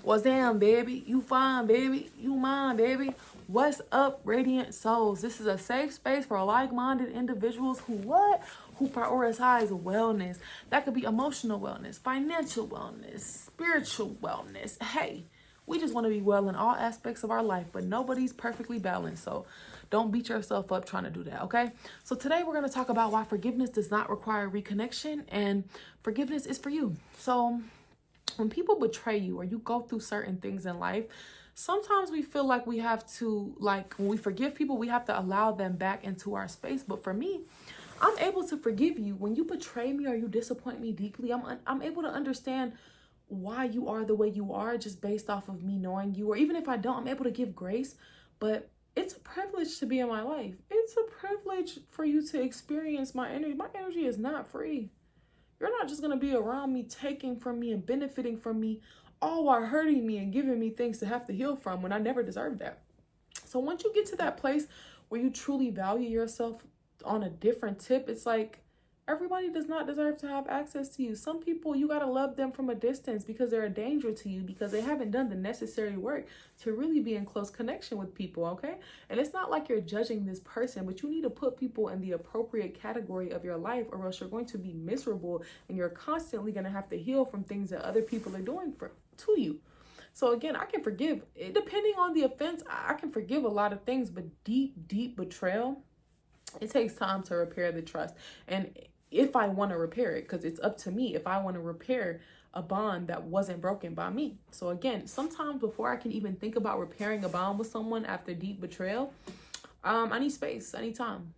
What's down, baby? You fine, baby? You mine, baby? What's up, radiant souls? This is a safe space for like-minded individuals who what? Who prioritize wellness. That could be emotional wellness, financial wellness, spiritual wellness. Hey, we just want to be well in all aspects of our life, but nobody's perfectly balanced. So don't beat yourself up trying to do that, okay? So today we're going to talk about why forgiveness does not require reconnection, and forgiveness is for you. So when people betray you or you go through certain things in life, sometimes we feel like we have to, like, when we forgive people, we have to allow them back into our space. But for me, I'm able to forgive you when you betray me or you disappoint me deeply. I'm able to understand why you are the way you are just based off of me knowing you. Or even if I don't, I'm able to give grace. But it's a privilege to be in my life. It's a privilege for you to experience my energy. My energy is not free. You're not just going to be around me, taking from me and benefiting from me, all while hurting me and giving me things to have to heal from when I never deserved that. So once you get to that place where you truly value yourself on a different tip, it's like everybody does not deserve to have access to you. Some people, you got to love them from a distance because they're a danger to you, because they haven't done the necessary work to really be in close connection with people, okay? And it's not like you're judging this person, but you need to put people in the appropriate category of your life, or else you're going to be miserable and you're constantly going to have to heal from things that other people are doing to you. So again, I can forgive, depending on the offense, I can forgive a lot of things, but deep betrayal, it takes time to repair the trust. And if I want to repair it, because it's up to me if I want to repair a bond that wasn't broken by me. So again, sometimes before I can even think about repairing a bond with someone after deep betrayal, I need space. I need time.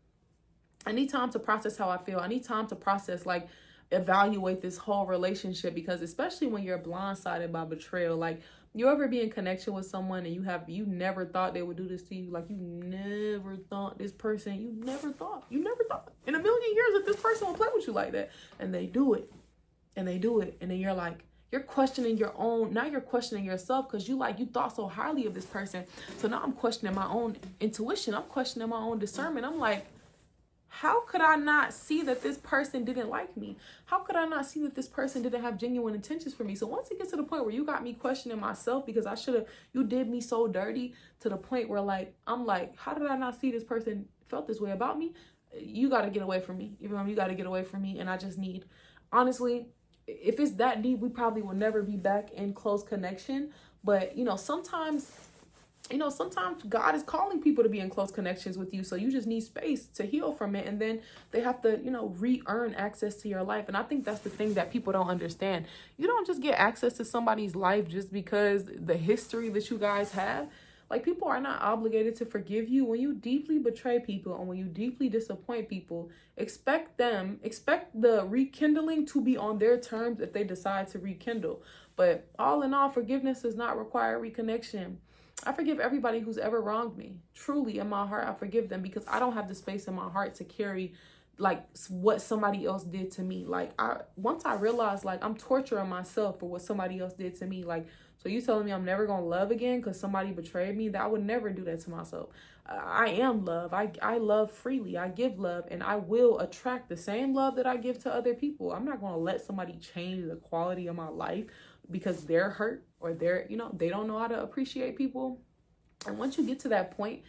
I need time to process how I feel. I need time to process, like, evaluate this whole relationship, because especially when you're blindsided by betrayal, like, you ever be in connection with someone and you never thought they would do this to you, like, you never thought this person, you never thought in a million years that this person will play with you like that, and they do it, and then you're like, you're questioning your own, now you're questioning yourself, because you thought so highly of this person. So now I'm questioning my own intuition, I'm questioning my own discernment. I'm like, how could I not see that this person didn't like me? How could I not see that this person didn't have genuine intentions for me? So once it gets to the point where you got me questioning myself because you did me so dirty, to the point where, like, I'm like, how did I not see this person felt this way about me? You got to get away from me. You got to get away from me. And I just need, honestly, if it's that deep, we probably will never be back in close connection. But, sometimes God is calling people to be in close connections with you. So you just need space to heal from it. And then they have to, re-earn access to your life. And I think that's the thing that people don't understand. You don't just get access to somebody's life just because the history that you guys have. Like, people are not obligated to forgive you. When you deeply betray people and when you deeply disappoint people, expect the rekindling to be on their terms if they decide to rekindle. But all in all, forgiveness does not require reconnection. I forgive everybody who's ever wronged me. Truly, in my heart, I forgive them, because I don't have the space in my heart to carry, like, what somebody else did to me. Like, once I realized, like, I'm torturing myself for what somebody else did to me. Like, so you telling me I'm never gonna love again because somebody betrayed me? That I would never do that to myself. I am love. I love freely. I give love, and I will attract the same love that I give to other people. I'm not gonna let somebody change the quality of my life because they're hurt, or they don't know how to appreciate people. And once you get to that point,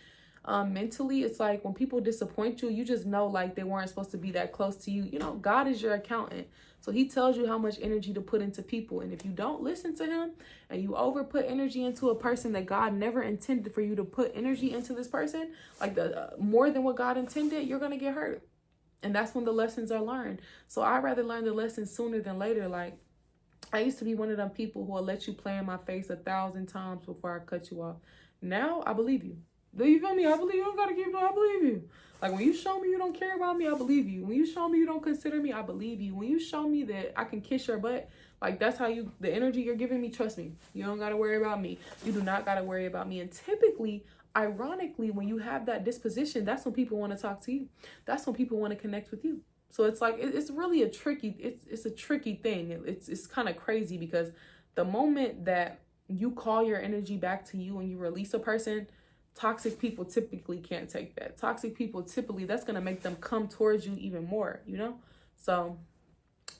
mentally, it's like when people disappoint you, you just know, like, they weren't supposed to be that close to you. God is your accountant. So he tells you how much energy to put into people. And if you don't listen to him and you over put energy into a person that God never intended for you to put energy into, this person, like, more than what God intended, you're going to get hurt. And that's when the lessons are learned. So I'd rather learn the lesson sooner than later. Like, I used to be one of them people who will let you play in my face 1,000 times before I cut you off. Now I believe you. Do you feel me? I believe you. Don't gotta keep no, I believe you. Like, when you show me you don't care about me, I believe you. When you show me you don't consider me, I believe you. When you show me that I can kiss your butt, like, that's how the energy you're giving me, trust me, you don't gotta worry about me. You do not gotta worry about me. And typically, ironically, when you have that disposition, that's when people want to talk to you. That's when people want to connect with you. So it's like, it's really a tricky thing. It's kind of crazy, because the moment that you call your energy back to you and you release a person, toxic people typically can't take that. Toxic people typically, that's going to make them come towards you even more, So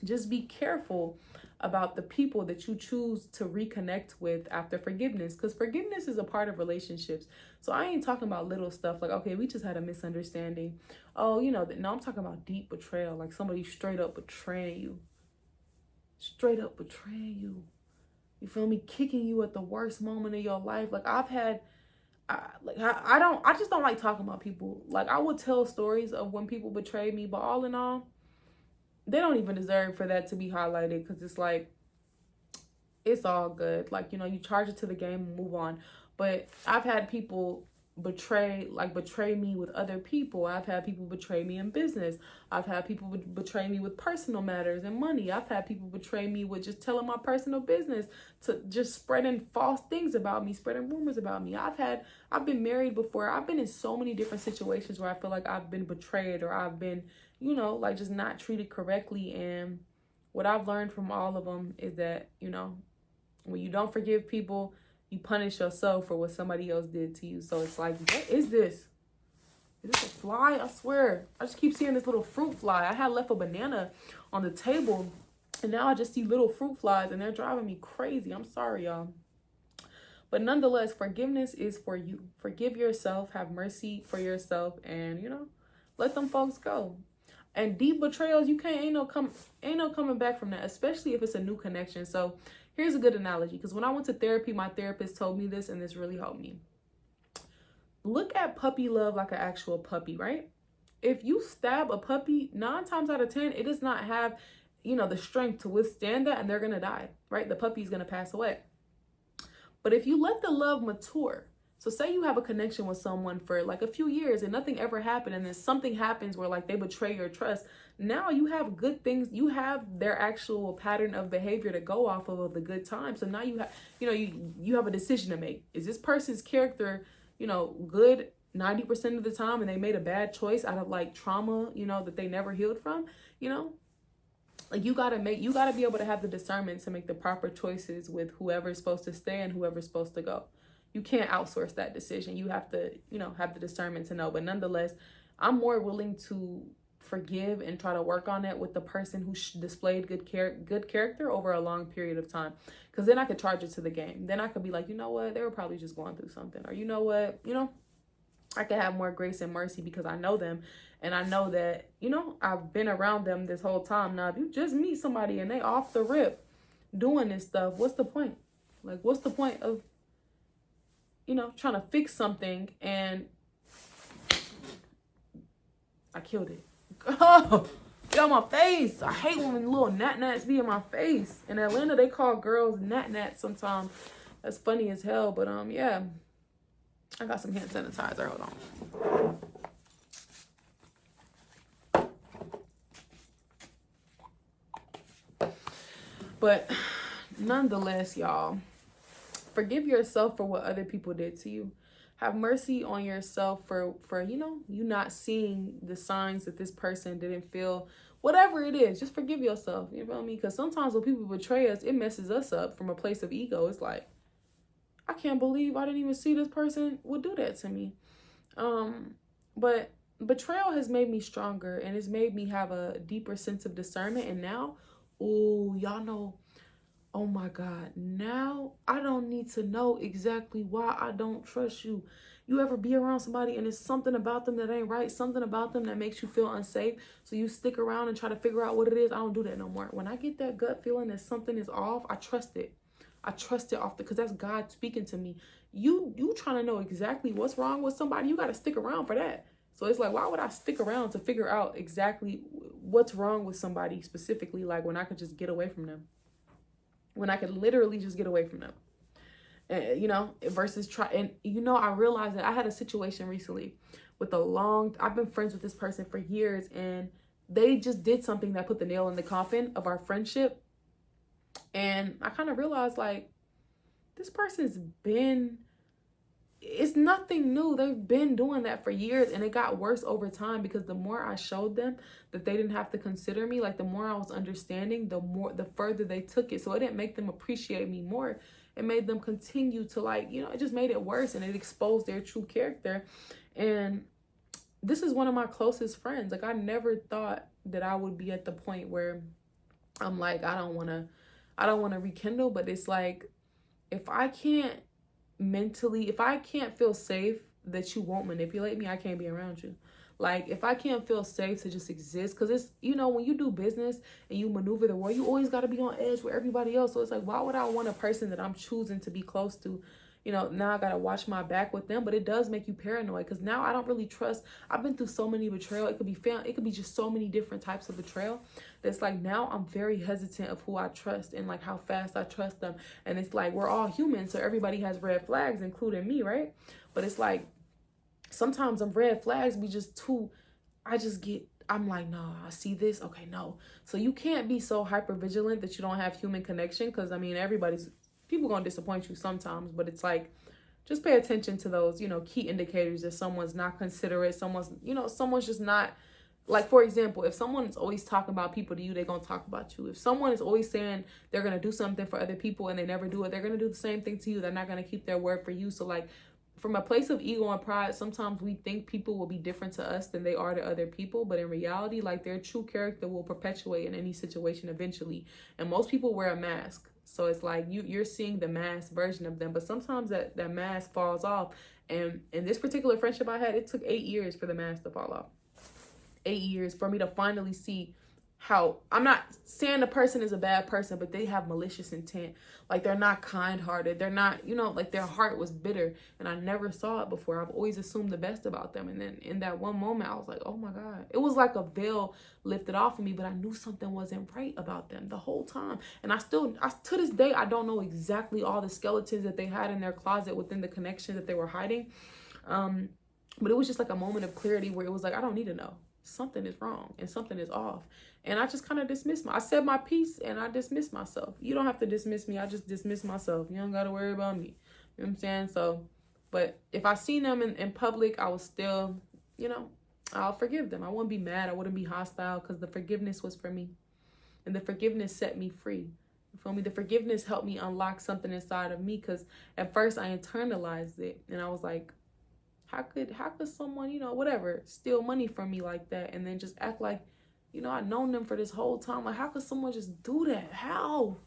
just be careful about the people that you choose to reconnect with after forgiveness, because forgiveness is a part of relationships. So I ain't talking about little stuff like, okay, we just had a misunderstanding. Oh, no, I'm talking about deep betrayal, like somebody straight up betraying you. Straight up betraying you. You feel me? Kicking you at the worst moment of your life. Like I've had, I just don't like talking about people. Like I would tell stories of when people betrayed me, but all in all, they don't even deserve for that to be highlighted, because it's like, it's all good. Like, you charge it to the game and move on. But I've had people betray me with other people. I've had people betray me in business. I've had people betray me with personal matters and money. I've had people betray me with just telling my personal business, to just spreading false things about me, spreading rumors about me. I've been married before. I've been in so many different situations where I feel like I've been betrayed, or I've been, like just not treated correctly. And what I've learned from all of them is that, when you don't forgive people, you punish yourself for what somebody else did to you. So it's like, what is this? Is this a fly? I swear. I just keep seeing this little fruit fly. I had left a banana on the table, and now I just see little fruit flies, and they're driving me crazy. I'm sorry, y'all. But nonetheless, forgiveness is for you. Forgive yourself. Have mercy for yourself, and, let them folks go. And deep betrayals, ain't no coming back from that, especially if it's a new connection. So here's a good analogy, because when I went to therapy, my therapist told me this, and this really helped me. Look at puppy love like an actual puppy, right? If you stab a puppy, 9 times out of 10, it does not have, the strength to withstand that, and they're going to die, right? The puppy's going to pass away. But if you let the love mature, so say you have a connection with someone for like a few years and nothing ever happened, and then something happens where like they betray your trust. Now you have good things. You have their actual pattern of behavior to go off of the good time. So now you have, you have a decision to make. Is this person's character, good 90% of the time, and they made a bad choice out of like trauma, that they never healed from, Like you gotta be able to have the discernment to make the proper choices with whoever's supposed to stay and whoever's supposed to go. You can't outsource that decision. You have to, have the discernment to know. But nonetheless, I'm more willing to forgive and try to work on it with the person who displayed good character over a long period of time. Because then I could charge it to the game. Then I could be like, you know what? They were probably just going through something. Or you know what? I could have more grace and mercy because I know them. And I know that, I've been around them this whole time. Now, if you just meet somebody and they off the rip doing this stuff, what's the point? Like, what's the point of, trying to fix something? And I killed it. Oh, get on my face. I hate when little gnats be in my face. In Atlanta, they call girls gnats sometimes. That's funny as hell. But yeah, I got some hand sanitizer. Hold on. But nonetheless, y'all, forgive yourself for what other people did to you. Have mercy on yourself for you not seeing the signs that this person didn't feel. Whatever it is, just forgive yourself. You feel me? Because sometimes when people betray us, it messes us up from a place of ego. It's like, I can't believe I didn't even see this person would do that to me. But betrayal has made me stronger, and it's made me have a deeper sense of discernment. And now, y'all know, oh my God, now I don't need to know exactly why I don't trust you. You ever be around somebody and it's something about them that ain't right, something about them that makes you feel unsafe, so you stick around and try to figure out what it is? I don't do that no more. When I get that gut feeling that something is off, I trust it. I trust it off because that's God speaking to me. You trying to know exactly what's wrong with somebody, you got to stick around for that. So it's like, why would I stick around to figure out exactly what's wrong with somebody specifically, like when I could just get away from them? When I could literally just get away from them, versus try. And, I realized that I had a situation recently with I've been friends with this person for years, and they just did something that put the nail in the coffin of our friendship. And I kind of realized, like, this person's it's nothing new. They've been doing that for years, and it got worse over time because the more I showed them that they didn't have to consider me, like the more I was understanding, the further they took it. So it didn't make them appreciate me more. It made them continue to, like, it just made it worse, and it exposed their true character. And this is one of my closest friends. Like, I never thought that I would be at the point where I'm like, I don't want to I don't want to rekindle, but it's like, if I can't feel safe that you won't manipulate me, I can't be around you. Like, if I can't feel safe to just exist, because it's, when you do business and you maneuver the world, you always got to be on edge with everybody else. So it's like, why would I want a person that I'm choosing to be close to? Now I got to watch my back with them, but it does make you paranoid, because now I don't really trust. I've been through so many betrayal. It could be just so many different types of betrayal. That's like, now I'm very hesitant of who I trust and like how fast I trust them. And it's like, we're all human, so everybody has red flags, including me, right? But it's like, sometimes them red flags be just too, I'm like, nah, I see this. Okay, no. So you can't be so hyper vigilant that you don't have human connection. Because people gonna disappoint you sometimes, but it's like, just pay attention to those, key indicators that someone's not considerate, someone's just not, like, for example, if someone's always talking about people to you, they're gonna talk about you. If someone is always saying they're gonna do something for other people and they never do it, they're gonna do the same thing to you. They're not gonna keep their word for you. So like, from a place of ego and pride, sometimes we think people will be different to us than they are to other people. But in reality, like, their true character will perpetuate in any situation eventually. And most people wear a mask. So it's like, you're seeing the mask version of them. But sometimes that mask falls off. And in this particular friendship I had, it took 8 years for the mask to fall off. 8 years for me to finally see how, I'm not saying the person is a bad person, but they have malicious intent. Like, they're not kind-hearted. They're not, like, their heart was bitter. And I never saw it before. I've always assumed the best about them. And then in that one moment, I was like, oh my God. It was like a veil lifted off of me, but I knew something wasn't right about them the whole time. And to this day, I don't know exactly all the skeletons that they had in their closet within the connection that they were hiding. But it was just like a moment of clarity where it was like, I don't need to know. Something is wrong and something is off. And I just kind of dismissed I said my piece and I dismissed myself. You don't have to dismiss me. I just dismiss myself. You don't got to worry about me. You know what I'm saying? So, but if I seen them in public, I was still, I'll forgive them. I wouldn't be mad. I wouldn't be hostile, because the forgiveness was for me. And the forgiveness set me free. You feel me? The forgiveness helped me unlock something inside of me, because at first I internalized it. And I was like, how could someone, whatever, steal money from me like that and then just act like, I've known them for this whole time. Like, how could someone just do that? How?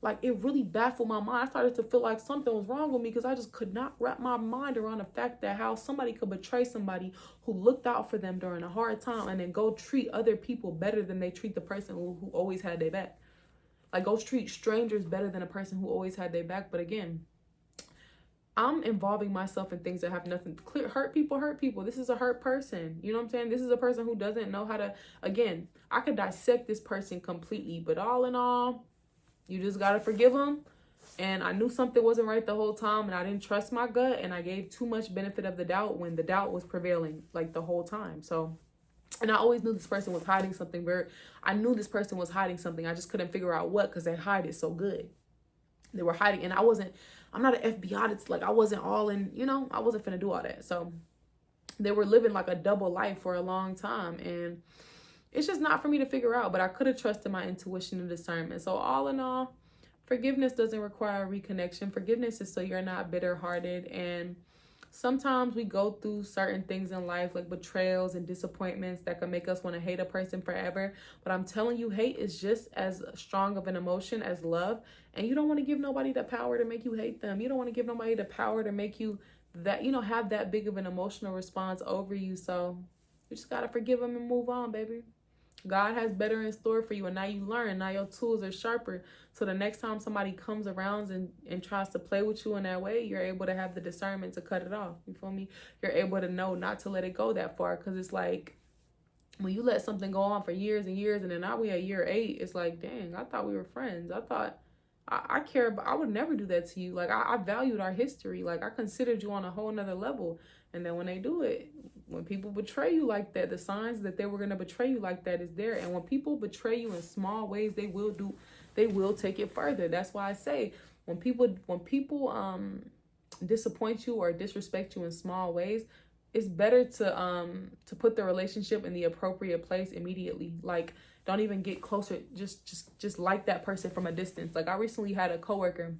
Like, it really baffled my mind. I started to feel like something was wrong with me, because I just could not wrap my mind around the fact that how somebody could betray somebody who looked out for them during a hard time and then go treat other people better than they treat the person who always had their back. Like, go treat strangers better than a person who always had their back. But again, I'm involving myself in things that have nothing clear. Hurt people. This is a hurt person. You know what I'm saying? This is a person who doesn't know how to, again, I could dissect this person completely, but all in all, you just got to forgive them. And I knew something wasn't right the whole time, and I didn't trust my gut, and I gave too much benefit of the doubt when the doubt was prevailing like the whole time. So, and I always knew this person was hiding something. I knew this person was hiding something. I just couldn't figure out what, because they hide it so good. They were hiding, and I'm not an FBI. It's like, I wasn't all in, I wasn't finna do all that. So they were living like a double life for a long time. And it's just not for me to figure out, but I could have trusted my intuition and discernment. So all in all, forgiveness doesn't require reconnection. Forgiveness is so you're not bitter-hearted. And sometimes we go through certain things in life, like betrayals and disappointments, that can make us want to hate a person forever. But I'm telling you, hate is just as strong of an emotion as love. And you don't want to give nobody the power to make you hate them. You don't want to give nobody the power to make you that, have that big of an emotional response over you. So you just got to forgive them and move on, baby. God has better in store for you. And now you learn. Now your tools are sharper. So the next time somebody comes around and tries to play with you in that way, you're able to have the discernment to cut it off. You feel me? You're able to know not to let it go that far. Because it's like, when you let something go on for years and years, and then now we at year 8, it's like, dang, I thought we were friends. I thought I care, but I would never do that to you. Like, I valued our history. Like, I considered you on a whole nother level. And then when they do it, when people betray you like that, the signs that they were going to betray you like that is there. And when people betray you in small ways, they will take it further. That's why I say, when people disappoint you or disrespect you in small ways, it's better to put the relationship in the appropriate place immediately. Like, don't even get closer. Just like that person from a distance. Like, I recently had a coworker,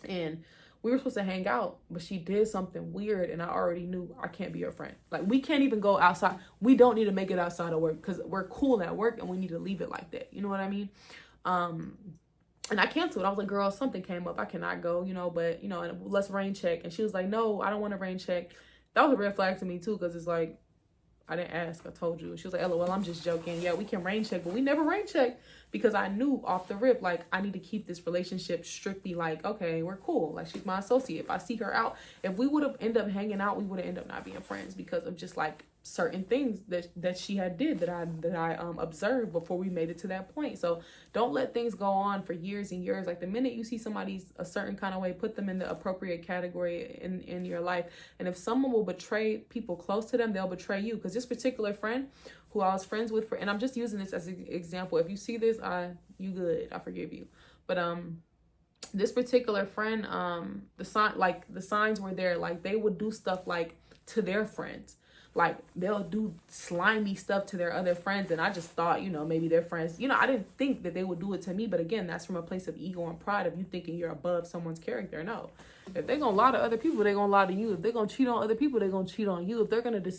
and we were supposed to hang out, but she did something weird, and I already knew I can't be her friend. Like, we can't even go outside. We don't need to make it outside of work, because we're cool at work, and we need to leave it like that. You know what I mean? And I canceled. I was like, girl, something came up. I cannot go, but, let's rain check. And she was like, no, I don't want to rain check. That was a red flag to me, too, because it's like, I didn't ask. I told you. She was like, LOL, I'm just joking. Yeah, we can rain check, but we never rain check because I knew off the rip, like, I need to keep this relationship strictly like, okay, we're cool. Like, she's my associate. If I see her out, if we would have ended up hanging out, we would have ended up not being friends because of just like certain things that she had did that I observed before we made it to that point. So don't let things go on for years and years. Like the minute you see somebody's a certain kind of way, put them in the appropriate category in your life. And if someone will betray people close to them, they'll betray you. Because this particular friend who I was friends with and I'm just using this as an example. If you see this, you good, I forgive you. But this particular friend, the signs were there. Like they would do stuff like to their friends. Like they'll do slimy stuff to their other friends. And I just thought, maybe their friends, I didn't think that they would do it to me. But again, that's from a place of ego and pride of you thinking you're above someone's character. No, if they're going to lie to other people, they're going to lie to you. If they're going to cheat on other people, they're going to cheat on you. If they're going to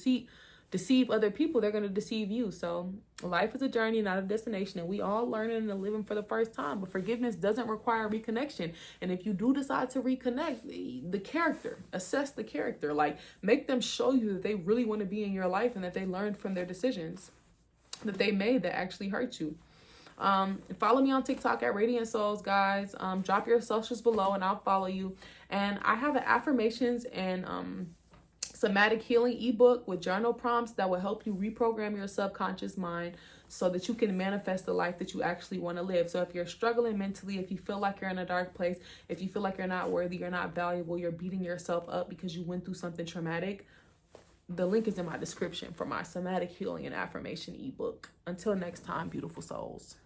deceive other people, they're going to deceive you. So life is a journey, not a destination, and we all learning and living for the first time. But forgiveness doesn't require reconnection. And if you do decide to reconnect, the character, assess the character, like make them show you that they really want to be in your life and that they learned from their decisions that they made that actually hurt you. Follow me on TikTok at Radiant Souls, guys. Drop your socials below and I'll follow you. And I have an affirmations and somatic healing ebook with journal prompts that will help you reprogram your subconscious mind so that you can manifest the life that you actually want to live. So if you're struggling mentally, if you feel like you're in a dark place, if you feel like you're not worthy, you're not valuable, you're beating yourself up because you went through something traumatic, the link is in my description for my somatic healing and affirmation ebook. Until next time, beautiful souls.